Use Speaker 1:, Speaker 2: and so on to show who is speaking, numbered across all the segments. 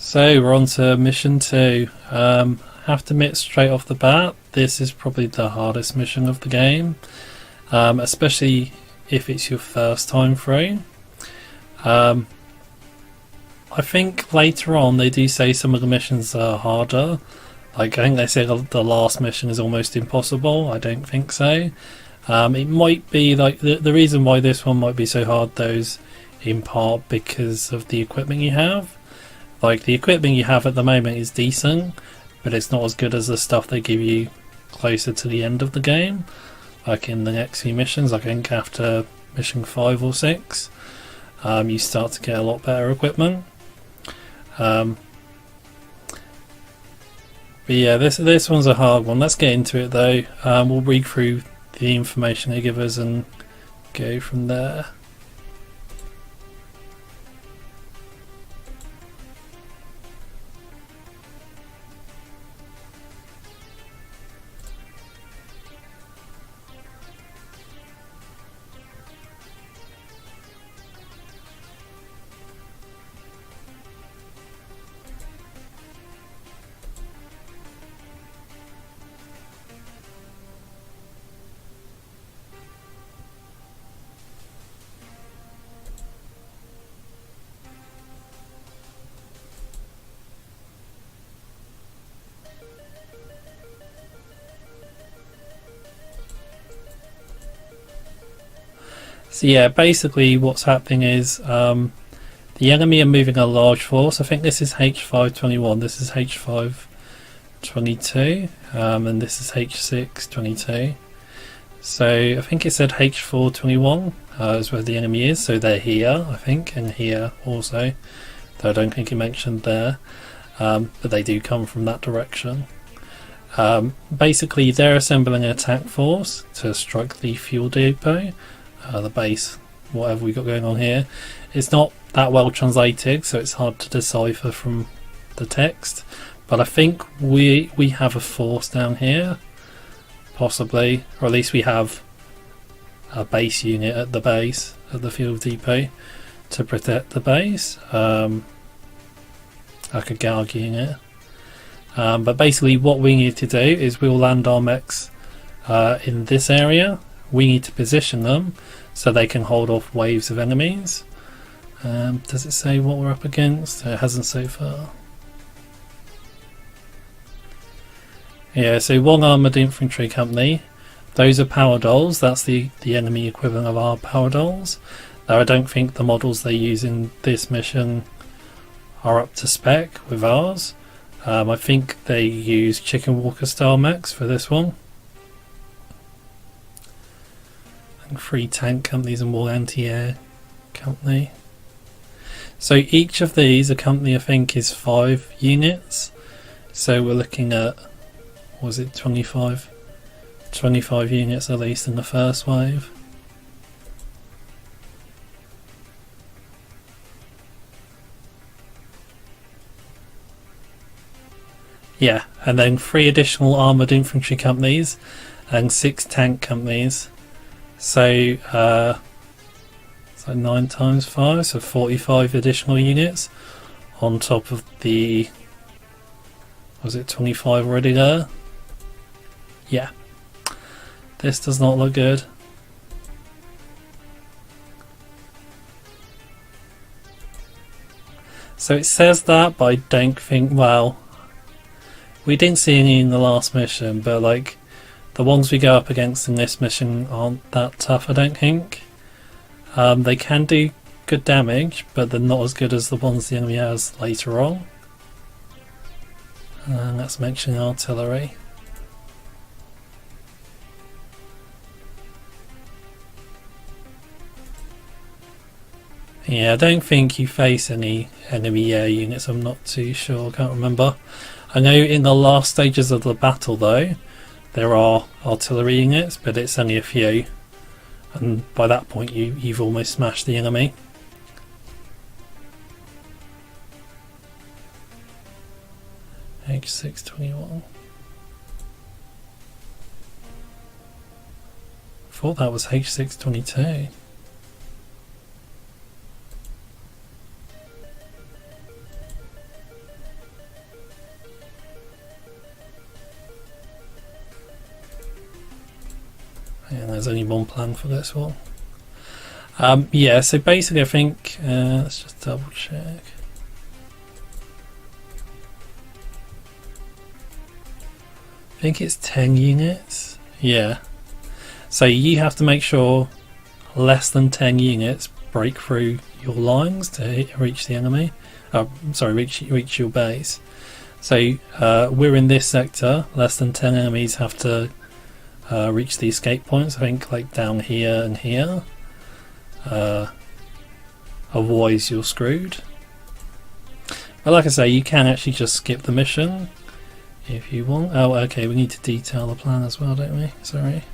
Speaker 1: So we're on to mission 2. Have to admit straight off the bat, this is probably the hardest mission of the game, especially if it's your first time through. I think later on they do say some of the missions are harder. Like I think they say the last mission is almost impossible. I don't think so. It might be like the reason why this one might be so hard though is in part because of the equipment you have. Like the equipment you have at the moment is decent, but it's not as good as the stuff they give you closer to the end of the game. Like in the next few missions, like I think after mission 5 or 6, you start to get a lot better equipment. But yeah, this one's a hard one. Let's get into it though. We'll read through the information they give us and go from there. So yeah, basically what's happening is the enemy are moving a large force. I think this is H521, this is H522, and this is H622. So I think it said H421 is where the enemy is, so they're here, I think, and here also, though I don't think it mentioned there, but they do come from that direction. Basically they're assembling an attack force to strike the fuel depot. The base, whatever we got going on here. It's not that well translated, so it's hard to decipher from the text, but I think we have a force down here, possibly, or at least we have a base unit at the base of the fuel depot to protect the base, like a guard unit. But basically what we need to do is we'll land our mechs in this area. We need to position them so they can hold off waves of enemies. Does it say what we're up against? It hasn't so far. Yeah, so 1 armoured infantry company. Those are power dolls. That's the enemy equivalent of our power dolls. Though I don't think the models they use in this mission are up to spec with ours. I think they use Chicken Walker style mechs for this one. 3 tank companies and 1 anti-air company. So each of these, a company I think is 5 units. So we're looking at, was it 25 units at least in the first wave. Yeah, and then 3 additional armoured infantry companies and 6 tank companies. So, it's like 9 times 5, so 45 additional units on top of the, was it 25 already there? Yeah. This does not look good. So it says that, but I don't think, well, we didn't see any in the last mission, but like, the ones we go up against in this mission aren't that tough, I don't think. They can do good damage, but they're not as good as the ones the enemy has later on. And let's mention artillery. Yeah, I don't think you face any enemy air units, I'm not too sure, I can't remember. I know in the last stages of the battle though, there are artillery units, but it's only a few, and by that point you've almost smashed the enemy. H621. I thought that was H622. And there's only one plan for this one. Yeah, so basically I think, let's just double check. I think it's 10 units. Yeah. So you have to make sure less than 10 units break through your lines to reach the enemy. Sorry, reach your base. So we're in this sector. Less than 10 enemies have to reach the escape points. I think like down here and here. Otherwise you're screwed. But like I say, you can actually just skip the mission if you want. Oh, okay, we need to detail the plan as well, don't we? Sorry.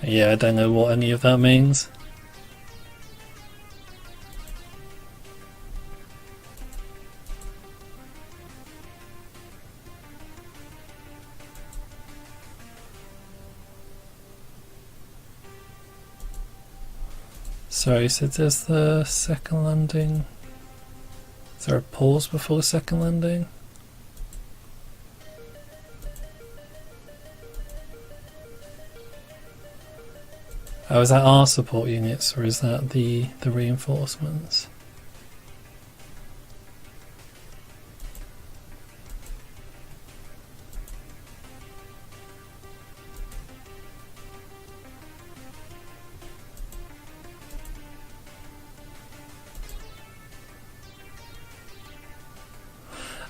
Speaker 1: Yeah, I don't know what any of that means. Sorry, so there's the second landing. Is there a pause before the second landing? Oh, is that our support units or is that the reinforcements?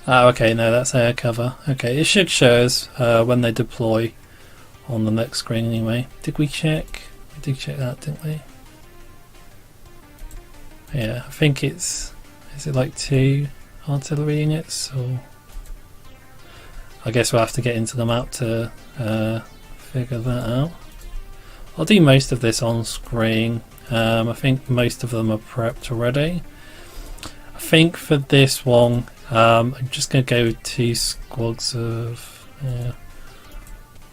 Speaker 1: Oh, okay, no, that's air cover. Okay, it should show us when they deploy on the next screen anyway. Did we check? We did check that, didn't we? Yeah, I think is it like 2 artillery units, or I guess we'll have to get into the map to figure that out. I'll do most of this on screen. I think most of them are prepped already. I think for this one, I'm just going to go with 2 squads of,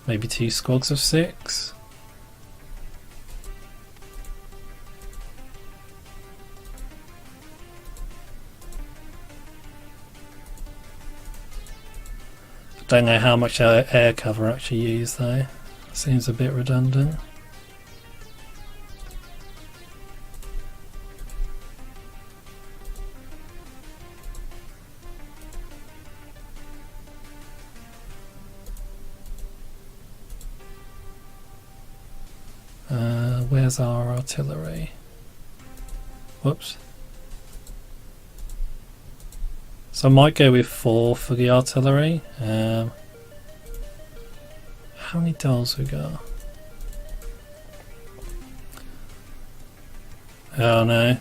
Speaker 1: maybe 2 squads of 6. Don't know how much air cover I actually use though. Seems a bit redundant. Where's our artillery? Whoops. So I might go with 4 for the artillery. How many dolls we got? Oh no.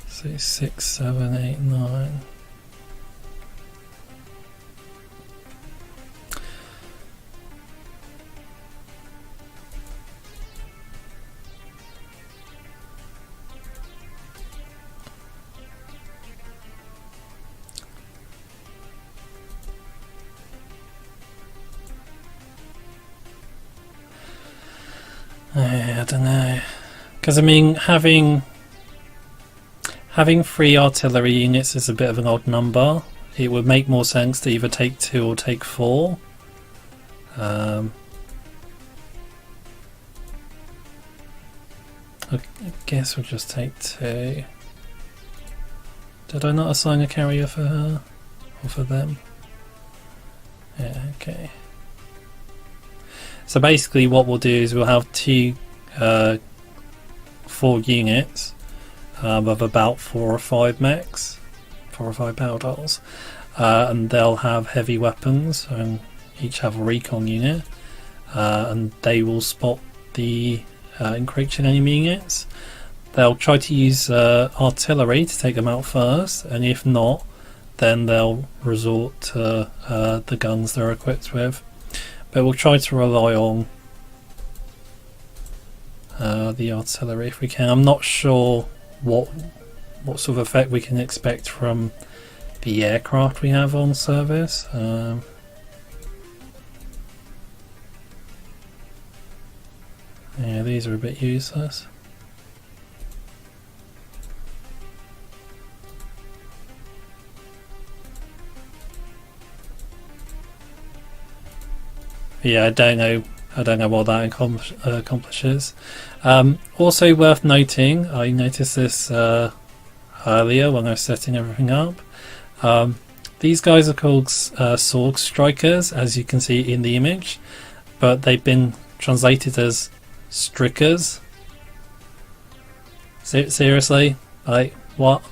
Speaker 1: So 6, 7, 8, 9. I don't know, because I mean having 3 artillery units is a bit of an odd number. It would make more sense to either take 2 or take 4. I guess we'll just take 2. Did I not assign a carrier for her or for them? Yeah, okay. So basically what we'll do is we'll have 4 units of about 4 or 5 mechs, 4 or 5 power dolls, and they'll have heavy weapons and each have a recon unit, and they will spot the encroaching enemy units. They'll try to use artillery to take them out first, and if not, then they'll resort to the guns they're equipped with. But we'll try to rely on the artillery if we can. I'm not sure what what sort of effect we can expect from the aircraft we have on service. Yeah, these are a bit useless. Yeah, I don't know what that accomplishes. Also worth noting, I noticed this earlier when I was setting everything up. These guys are called sword strikers, as you can see in the image, but they've been translated as strickers. Seriously? Like, what?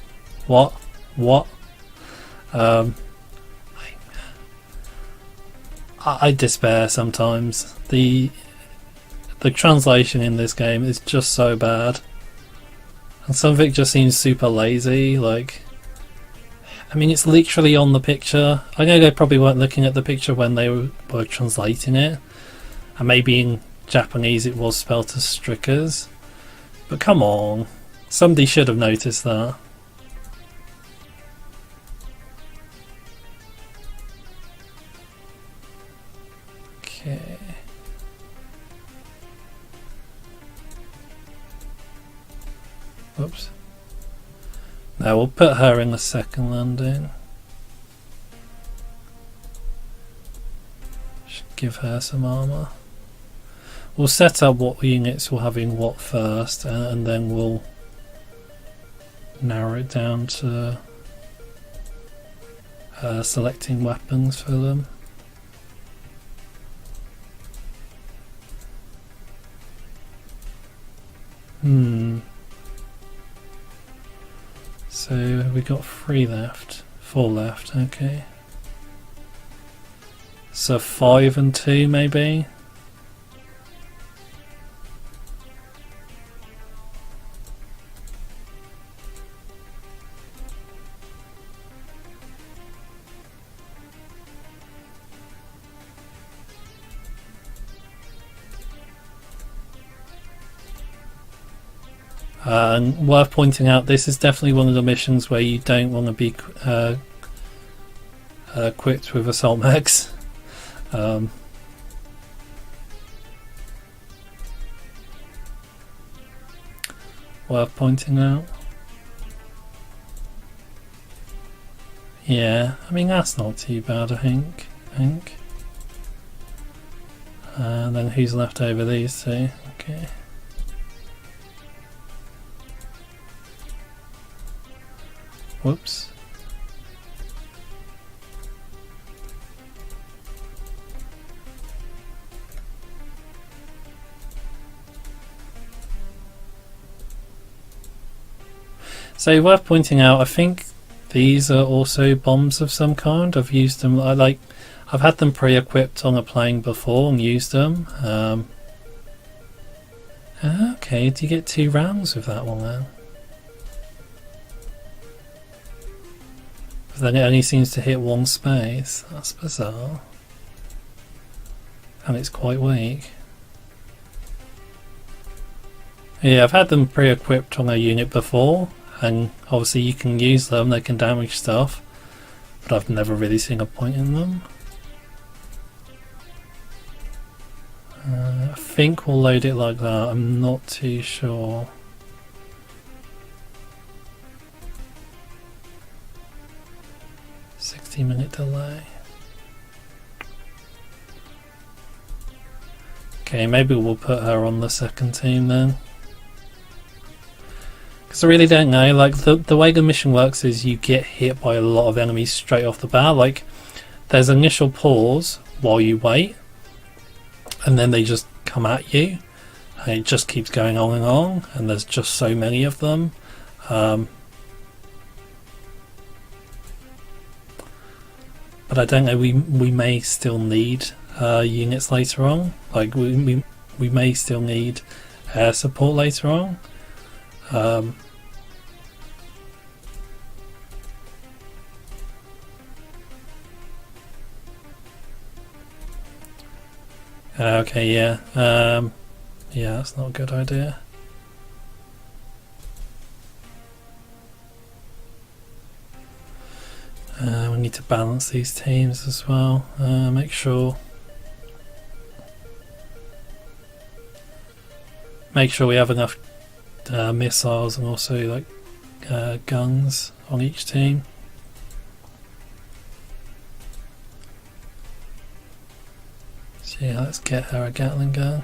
Speaker 1: I despair sometimes. The translation in this game is just so bad, and some of it just seems super lazy. Like, I mean, it's literally on the picture. I know they probably weren't looking at the picture when they were translating it, and maybe in Japanese it was spelt as strickers, but come on, somebody should have noticed that. Okay. Whoops. Now we'll put her in the second landing. Should give her some armour. We'll set up what units will have in what first, and then we'll narrow it down to selecting weapons for them. So we got 3 left, 4 left, okay. So 5 and 2 maybe? And worth pointing out, this is definitely one of the missions where you don't want to be equipped with assault mechs. Worth pointing out. Yeah, I mean that's not too bad, I think. And then who's left over? These two. Okay. Whoops. So worth pointing out, I think these are also bombs of some kind. I've used them. I've had them pre-equipped on a plane before and used them. Okay, do you get 2 rounds with that one then? But then it only seems to hit 1 space. That's bizarre. And it's quite weak. Yeah, I've had them pre-equipped on a unit before, and obviously you can use them, they can damage stuff, but I've never really seen a point in them. I think we'll load it like that, I'm not too sure. Minute delay. Okay, maybe we'll put her on the second team then. Because I really don't know, like the way the mission works is you get hit by a lot of enemies straight off the bat. Like there's initial pause while you wait, and then they just come at you, and it just keeps going on, and there's just so many of them. But I don't know, we may still need units later on. Like we may still need air support later on. Okay, yeah. Yeah, that's not a good idea. need to balance these teams as well. Make sure we have enough missiles and also like guns on each team. So yeah, let's get her a Gatling gun.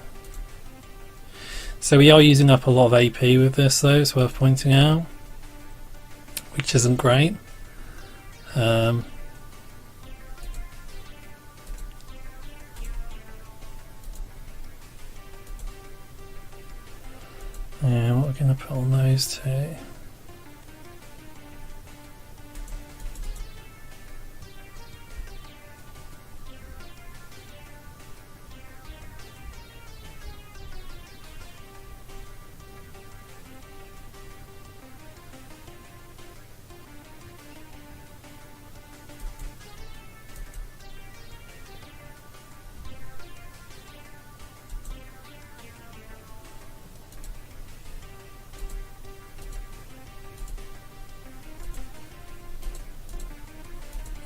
Speaker 1: So we are using up a lot of AP with this though, it's worth pointing out, which isn't great. Yeah, what we're going to put on those two.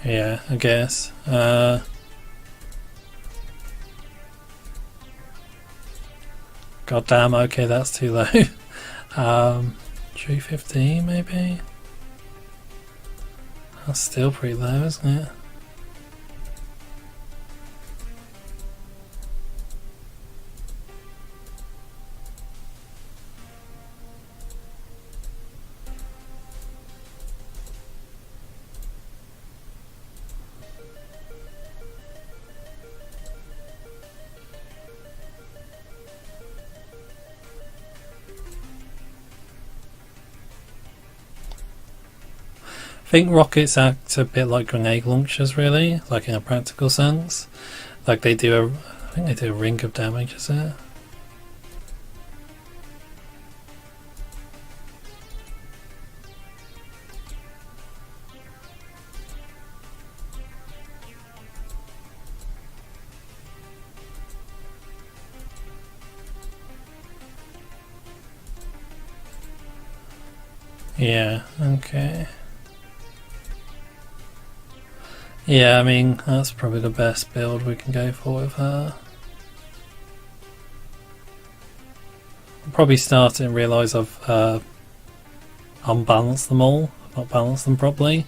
Speaker 1: Yeah, I guess. God damn, okay, that's too low. 315 maybe? That's still pretty low, isn't it? I think rockets act a bit like grenade launchers, really, like in a practical sense. Like they do I think they do a ring of damage, is it? Yeah, okay. Yeah, I mean, that's probably the best build we can go for with her. I'll probably start and realise I've unbalanced them all. I've not balanced them properly.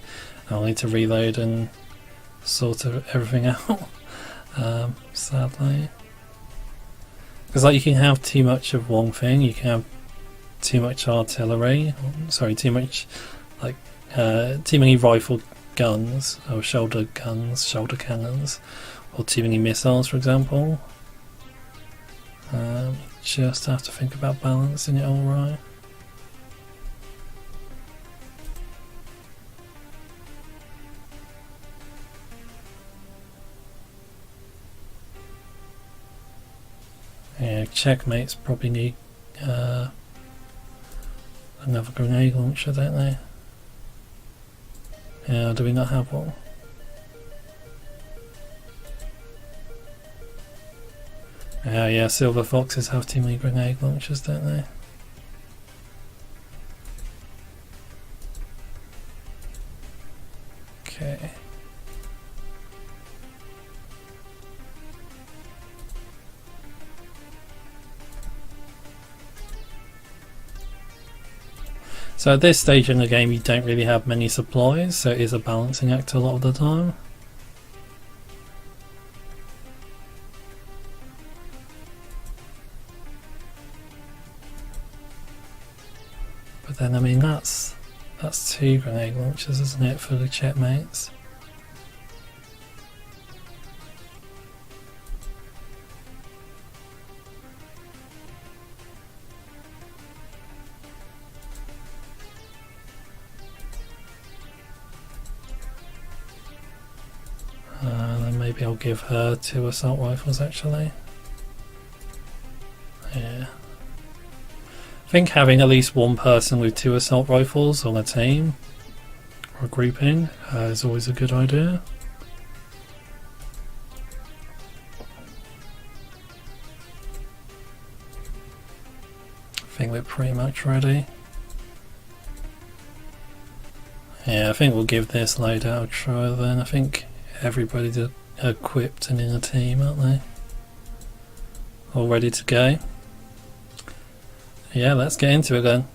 Speaker 1: I'll need to reload and sort everything out, sadly. Because like you can have too much of one thing, you can have too much artillery, sorry, too much, like, too many rifle guns or shoulder cannons, or too many missiles, for example. Just have to think about balancing it all right. Yeah, checkmates probably need another grenade launcher, don't they? Yeah, do we not have one? Yeah, silver foxes have too many grenade launchers, don't they? Okay. So at this stage in the game you don't really have many supplies, so it is a balancing act a lot of the time. But then I mean that's 2 grenade launchers, isn't it, for the checkmates? Then maybe I'll give her 2 assault rifles actually. Yeah. I think having at least one person with 2 assault rifles on a team or a grouping is always a good idea. I think we're pretty much ready. Yeah, I think we'll give this loadout a try then. I think everybody's equipped and in a team, aren't they? All ready to go. Yeah, let's get into it then.